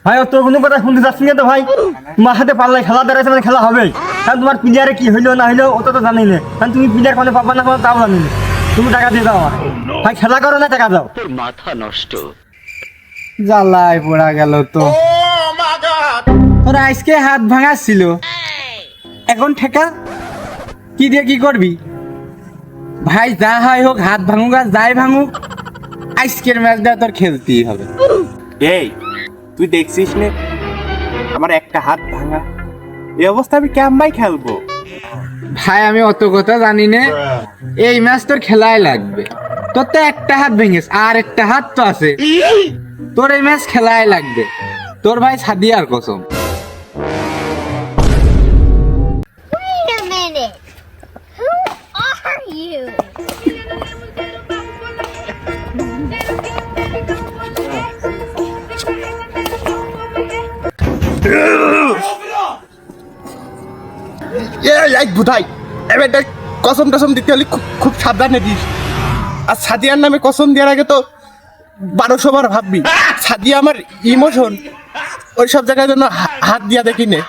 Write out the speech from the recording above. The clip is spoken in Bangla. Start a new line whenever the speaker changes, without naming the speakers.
ভাই তোর কোনো কথা শুনতে যাচ্ছি না তো ভাই, তোমার হাতে পাল্লায় খেলা দাঁড়াইছে মানে খেলা হবে। কারণ তোমার প্লেয়ারে কি হইলো না হইলো ওটা তো জানি না, কারণ তুমি প্লেয়ার কোনো পাবা না তাও জানি না। তুমি টাকা দিয়ে দাও আমার, ভাই খেলা করো না টাকা দাও।
তোর মাথা নষ্ট।
জ্বালায় পড়া গেল তো। তোর আজকে হাত ভাঙা ছিল, এখন ঠেকা কি দিয়ে কি করবি? ভাই যা হয় হোক, হাত ভাঙুক আর যাই ভাঙুক, আজকের ম্যাচটা তোর খেলতেই হবে।
এই তুই দেখছিস নে আমার একটা হাত ভাঙা, এই অবস্থা আমি কেমন খেলবো?
ভাই আমি অত কথা জানি না, এই ম্যাচ তোর খেলাই লাগবে। তোর তো একটা হাত ভেঙেছ, আর একটা হাত তো আছে, তোর এই ম্যাচ খেলাই লাগবে। তোর ভাই সাদিয়ার কসম।
Wait a minute. Who are you?
এই বুধাই, এবার কসম টসম দিতে হলে খুব সাবধানে দিস। আর সাদিয়ার নামে কসম দেওয়ার আগে তো 1200 বার ভাববি। সাদিয়া আমার ইমোশন, ওই সব জায়গায় জন্য হাত দিয়া দেখি নে।